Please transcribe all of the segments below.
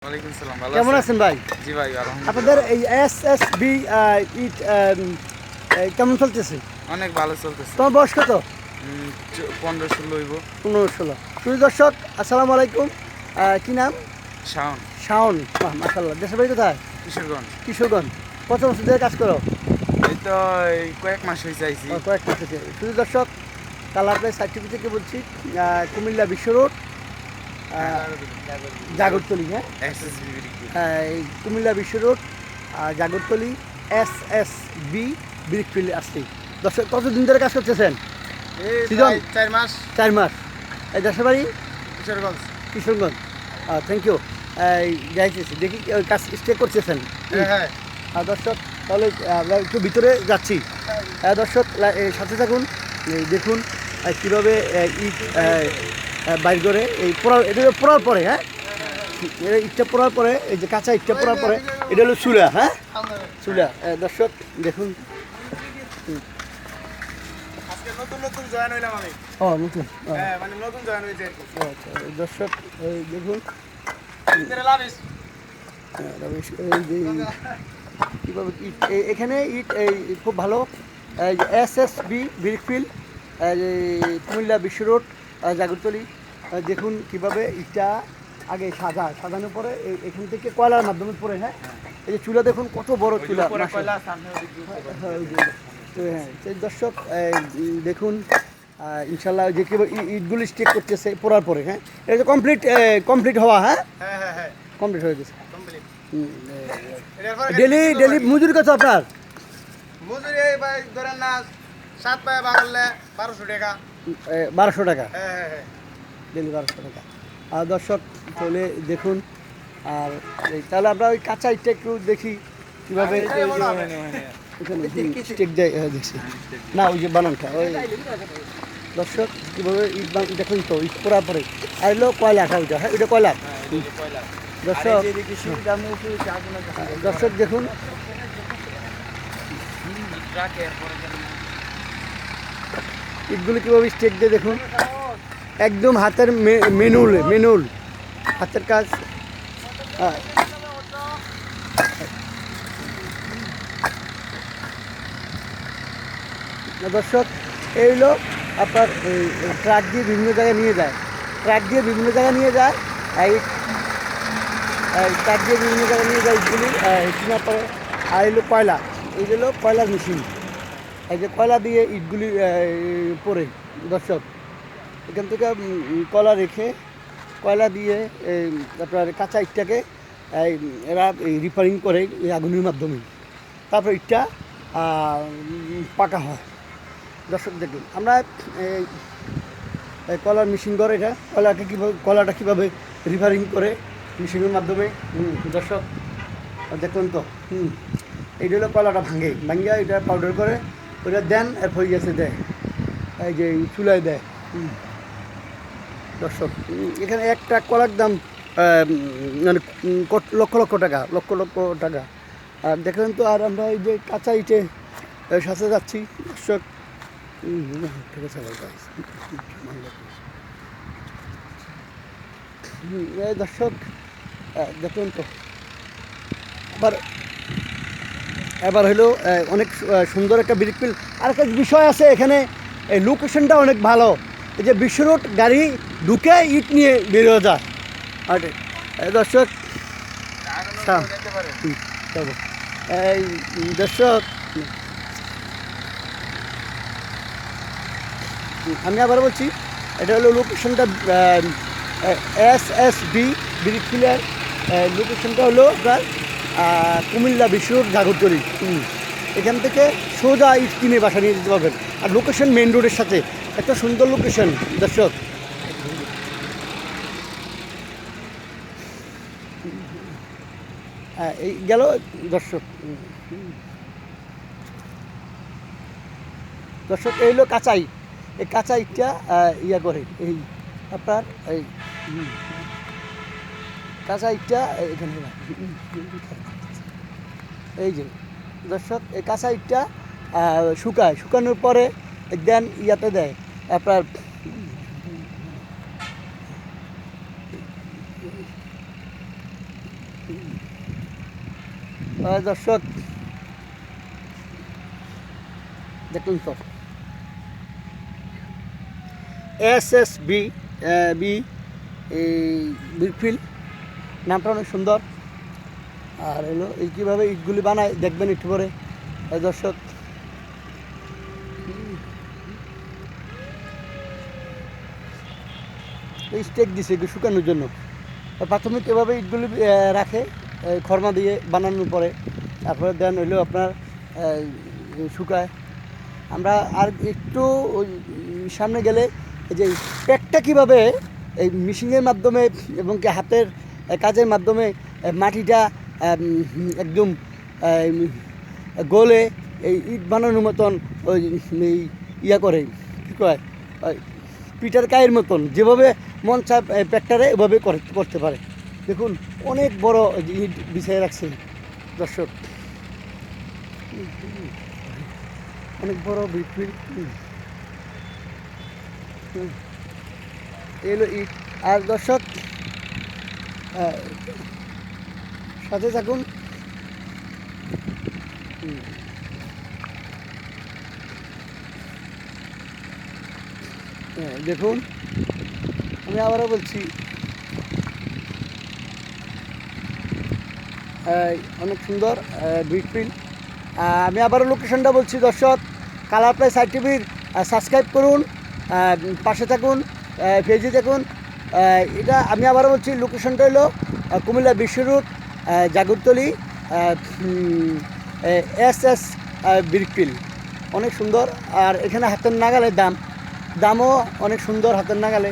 ওয়ালাইকুম সালাম। ভালো কেমন আছেন ভাই? জি ভাই, আলহামদুলিল্লাহ। আপনাদের এই এসএসবি ইট কেমন চলতেছে? অনেক ভালো চলতেছে। তোমার বয়স কত? 15-16 হইব। 15-16। সুধী দর্শক, আসসালামু আলাইকুম। কি নাম? শাওন। শাওন। মাশাল্লাহ। দেশের বাড়ি কোথায়? কিশোরগঞ্জ। কিশোরগঞ্জ। কত বছর ধরে কাজ করো? এই তো এই কয়েক মাস হয়েছে আইছি। কয়েক মাস হচ্ছে। সুধী দর্শক, কালারপ্লাই সার্টিফিকেট থেকে বলছি, কুমিল্লা বিশ্ব রোড, জাগরতলি। হ্যাঁ, এই কুমিল্লা বিশ্ব রোড, জাগরতলি, এসএসবি ব্রিকফিল্ড আসছি। দর্শক, কতদিন ধরে কাজ করতেছেন? এই 4 মাস। 4 মাস। এই দেশের বাড়ি কিশোরগঞ্জ। কিশোরগঞ্জ। Thank you. যাইতেছি, দেখি কাজ স্টে করতেছেন। হ্যাঁ। দর্শক, তাহলে আমরা একটু ভিতরে যাচ্ছি। দর্শক, সাথে থাকুন। দেখুন কীভাবে ইট বাইর করে এই এটা পোড়ার পরে, হ্যাঁ, ইটটা পোড়ার পরে, এই যে কাঁচা ইটটা পোড়ার পরে এটা হলো চুলা। হ্যাঁ, চুলা। দর্শক দেখুন। আজকে নতুন জয়েন হইলাম আমি। নতুন। হ্যাঁ, মানে নতুন জয়েন হইছে। আচ্ছা, দর্শক দেখুন কীভাবে ইট এখানে ইট খুব ভালো। এসএসবি ব্রিকফিল্ড, কুমিল্লা বিশ্ব রোড, জাগরতলি। দেখুন কীভাবে ইটটা আগে সাজানোর পরে এখান থেকে কয়লার মাধ্যমে পড়ে। হ্যাঁ, এই যে চুলা দেখুন, কত বড় চুলা। হ্যাঁ, সেই দর্শক দেখুন, ইনশাল্লাহ যে কীভাবে ইটগুলি স্টেক করতেছে পোড়ার পরে। হ্যাঁ, এটা তো কমপ্লিট হওয়া। হ্যাঁ, কমপ্লিট হয়ে গেছে। ডেলি মজুরি কত আপনার? মজুরি ভাই ধরেন না 7 পায়ে বাঙালে 1200 টাকা। 1200 টাকা। হ্যাঁ। ডেলি 1200 টাকা। আর দর্শক, চলে দেখুন। আর তাহলে আমরা ওই কাঁচা ইটটা একটু দেখি কীভাবে স্টেক দেয়। দেখছি না, ওই যে বানানটা ওই। দর্শক, কীভাবে ইট দেখুন তো, ইট পোড়ার পরে আর এলো কয়লা। ওইটা, হ্যাঁ, ওইটা কয়লা। দর্শক দেখুন ইটগুলো কীভাবে স্টেক দিয়ে দেখুন, একদম হাতের মেনুল হাতের কাজ। দর্শক, এই হলো আপনার ট্রাক দিয়ে বিভিন্ন জায়গায় নিয়ে যায়। ট্রাক দিয়ে বিভিন্ন জায়গায় নিয়ে যায় ইটগুলি কেনার পরে। আর এলো কয়লা, এই হলো কয়লার মেশিন। এই যে কয়লা দিয়ে ইটগুলি পরে। দর্শক, এখান থেকে কয়লা দিয়ে আপনার কাঁচা ইটটাকে এরা রিপেয়ারিং করে এই আগুনের মাধ্যমে। তারপর ইটটা পাকা হয়। দর্শক দেখুন, আমরা কয়লার মেশিন করে, এটা কয়লাটা কীভাবে রিপেয়ারিং করে মেশিনের মাধ্যমে। দর্শক দেখুন তো, এইটা হলো কয়লাটা ভাঙে এটা পাউডার করে ওইটা দেন, এরপর গেছে দেয়, এই যে চুলায় দেয়। দর্শক, এখানে এক ট্রাক কলার দাম মানে লক্ষ টাকা। আর দেখেন তো, আর আমরা এই যে কাঁচা ইটে সাথে যাচ্ছি। দর্শক দর্শক দেখুন তো, এবার হলো অনেক সুন্দর একটা ব্রিকফিল্ড। আর একটা বিষয় আছে এখানে, এই লোকেশনটা অনেক ভালো। এই যে বিশ্ব রোড, গাড়ি ঢুকে ইট নিয়ে বেরিয়ে যায়। আর দর্শক, এই দর্শক, আমি আবার বলছি, এটা হলো লোকেশনটা এসএসবি ব্রিকফিল্ডের লোকেশনটা হলো আপনার কুমিল্লা বিশ্ব রোড, জাগরতলি। এখান থেকে সোজা ইট কিনে বাসা নিয়ে যেতে পারবেন। আর লোকেশন মেন রোডের সাথে, একটা সুন্দর লোকেশন। দর্শক, এই গেল। দর্শক, এই হলো কাঁচাই। এই কাঁচা ইটটা ইয়া করে, এই আপনার এই কাঁচা ইটটা এখানে, এই যে দর্শক, এই কাঁচা ইটটা শুকানোর পরে দেন ইয়াতে দেয় আপনার দর্শক দেখুন তো SSB বি ব্রিকফিল্ড নামটা অনেক সুন্দর। আর হলো এই কীভাবে ইটগুলি বানায় দেখবেন একটু পরে দর্শক। এই স্টেক দিছে একটু শুকানোর জন্য। প্রাথমিক এভাবে ইটগুলি রাখে খরমা দিয়ে বানানোর পরে, তারপরে দেন হইলো আপনার শুকায়। আমরা আর একটু সামনে গেলে এই যে প্যাকটা কীভাবে এই মেশিনের মাধ্যমে এবং কি হাতের কাজের মাধ্যমে মাটিটা একদম গলে এই ইট বানানোর মতন ওই ইয়া করে কী কয় পিটার কায়ের মতন যেভাবে মন চায় প্যাকটারে এভাবে করতে পারে। দেখুন অনেক বড় ইট বিছিয়ে রাখছে দর্শক, অনেক বড় ব্রিকফিল্ড। এলো ইট। আর দর্শক সাথে থাকুন। দেখুন আমি আবারও বলছি অনেক সুন্দর ব্রিকফিল্ড। আমি আবারও লোকেশনটা বলছি দর্শক, কালার প্লাস ITVর সাবস্ক্রাইব করুন, পাশে থাকুন, পেজে থাকুন। এটা আমি আবারও বলছি লোকেশনটা হলো কুমিল্লা বিশ্ব রোড, জাগরতলি, SS ব্রিকফিল্ড। অনেক সুন্দর। আর এখানে হাতের নাগালে দামও অনেক সুন্দর, হাতের নাগালে।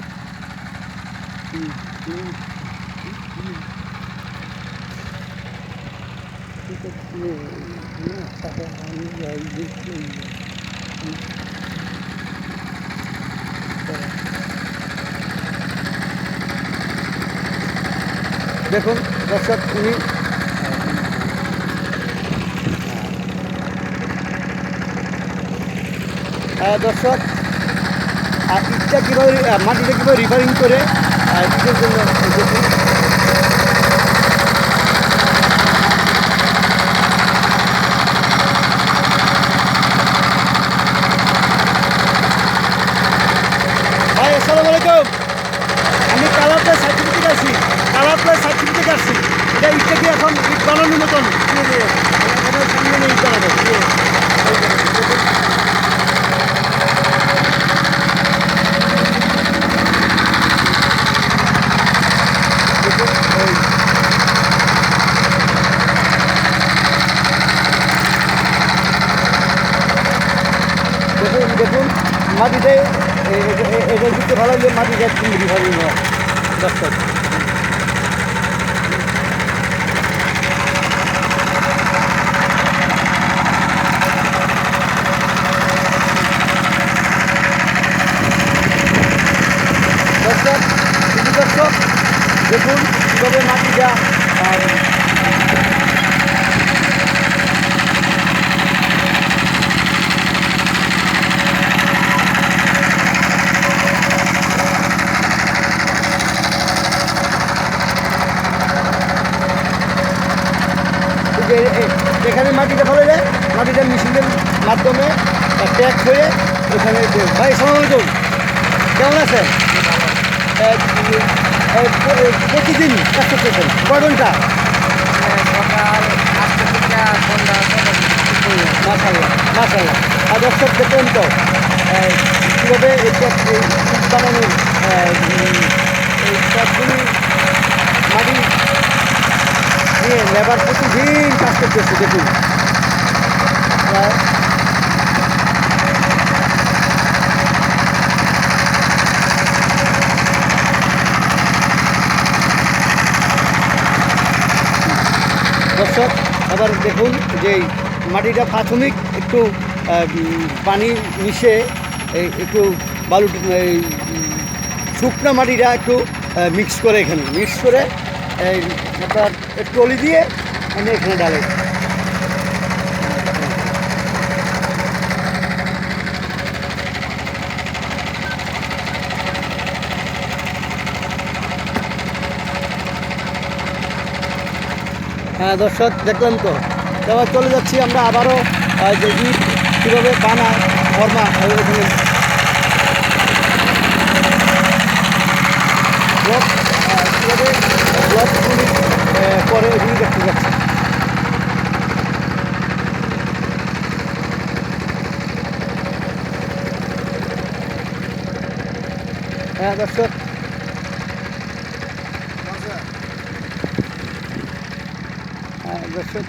দেখুন দর্শক উনি দর্শক আর ইটটা কীভাবে মাটিটা কীভাবে রিফারিং করে ইটের জন্য দেখুন। ভাই আসসালামু আলাইকুম, আমি কালার প্লাস সার্টিফিকেট আছি, এটা ইটটা কি এখন ইট বানানোর মতন সামনে ইট বানাবো। দেখুন মাটিতে এটা দিতে ভালো হলে মাটিটা রিফারিং হয় দর্শক। দর্শক দেখুন কীভাবে মাটিটা এখানে মাটিটা ফেলে যায়, মাটিটা মেশিনের মাধ্যমে প্যাক হয়ে এখানে। ভাই আসসালামু আলাইকুম, কেমন আছেন? প্রতিদিন কাজ করতেছেন কয় ঘন্টা? মাশাআল্লাহ মাশাআল্লাহ। আর দর্শক দেখলেন তো কীভাবে বানানোর সবগুলি মাটি নিয়ে লেবার প্রতিদিন কাজ করতেছে। দেখুন দর্শক আবার দেখুন যে মাটিটা প্রাথমিক একটু পানি মিশে একটু বালু শুকনো মাটিটা একটু মিক্স করে এখানে মিক্স করে আপনার একটু অলি দিয়ে আমি এখানে ডালে। হ্যাঁ দর্শক দেখলেন তো, এবার চলে যাচ্ছি আমরা আবারও যে ইট কীভাবে বানায় ফর্মা ওখানে ব্লক কীভাবে ব্লকগুলি করে ওগুলি দেখতে যাচ্ছি। হ্যাঁ দর্শক, হ্যাঁ দর্শক,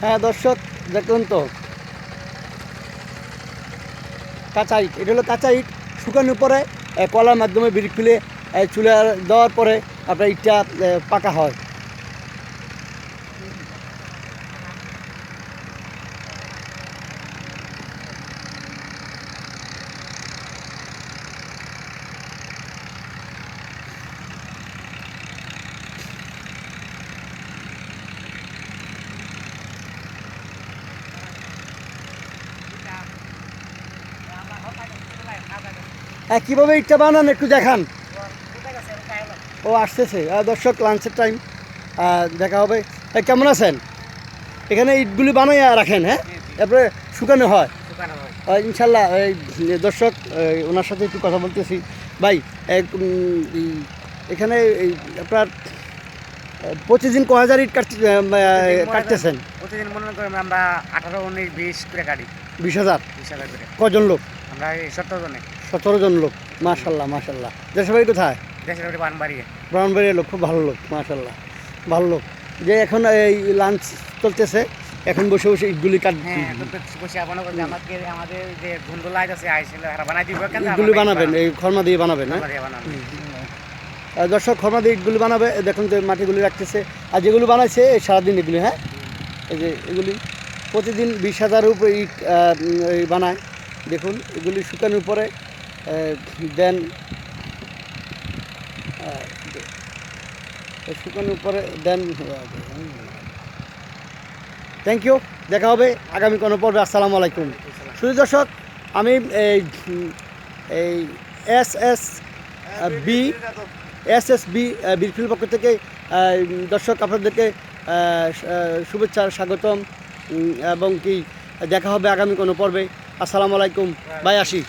হ্যাঁ দর্শক দেখুন তো, কাঁচা ইট, এটা হলো কাঁচা ইট শুকানোর পরে কলার মাধ্যমে বিড়ি খুলে চুলে দেওয়ার পরে আপনার ইটটা পাকা হয়। কীভাবে ইটটা বানান একটু দেখান। ও আসতেছে দর্শক, লাঞ্চের টাইম, দেখা হবে। কেমন আছেন? এখানে ইটগুলি বানাই রাখেন, হ্যাঁ, তারপরে শুকানো হয় ইনশাল্লাহ। এই দর্শক, ওনার সাথে একটু কথা বলতেছি। ভাই এখানে আপনার প্রতিদিন ক হাজার ইট কাটতেছেন? প্রতিদিন মনে করেন আমরা 18, 19, 20 করে কাটি। 20,000? 20,000 করে। কজন লোক? আমরা 17 জনে। 17 জন লোক, মাশাল্লাহ মাশাল্লাহ। দেশের বাড়ি কোথায়? দেশের বাড়ি বানবাড়ি। ব্রাহ্মণবাড়ির লোক, খুব ভালো লোক, মাশাল্লাহ ভালো লোক। যে এখন এই লাঞ্চ চলতেছে, এখন বসে বসে ইটগুলি হ্যাঁ, বসে আমাদের যে বন্ধু লাইট আছে আইছিল, এরা বানাই দিব কেন? ইটগুলি বানাবেন, এই খরমা দিয়ে বানাবেন, হ্যাঁ দর্শক, খরমা দিয়ে ইটগুলি বানাবে। দেখুন যে মাটিগুলি রাখতেছে, আর যেগুলো বানাইছে সারাদিন এগুলি, হ্যাঁ, এই যে এগুলি প্রতিদিন 20,000-এর উপরে ইট বানায়। দেখুন এগুলি শুকানোর পরে দেন শুকানোর পরে দেন। থ্যাংক ইউ, দেখা হবে আগামী কোনো পর্বে। আসসালামু আলাইকুম। শুধু দর্শক, আমি এই SSB বিরফিল পক্ষ থেকে দর্শক আপনাদেরকে শুভেচ্ছা স্বাগতম, এবং কি দেখা হবে আগামী কোনো পর্বে। আসসালামু আলাইকুম, বাই, আসি।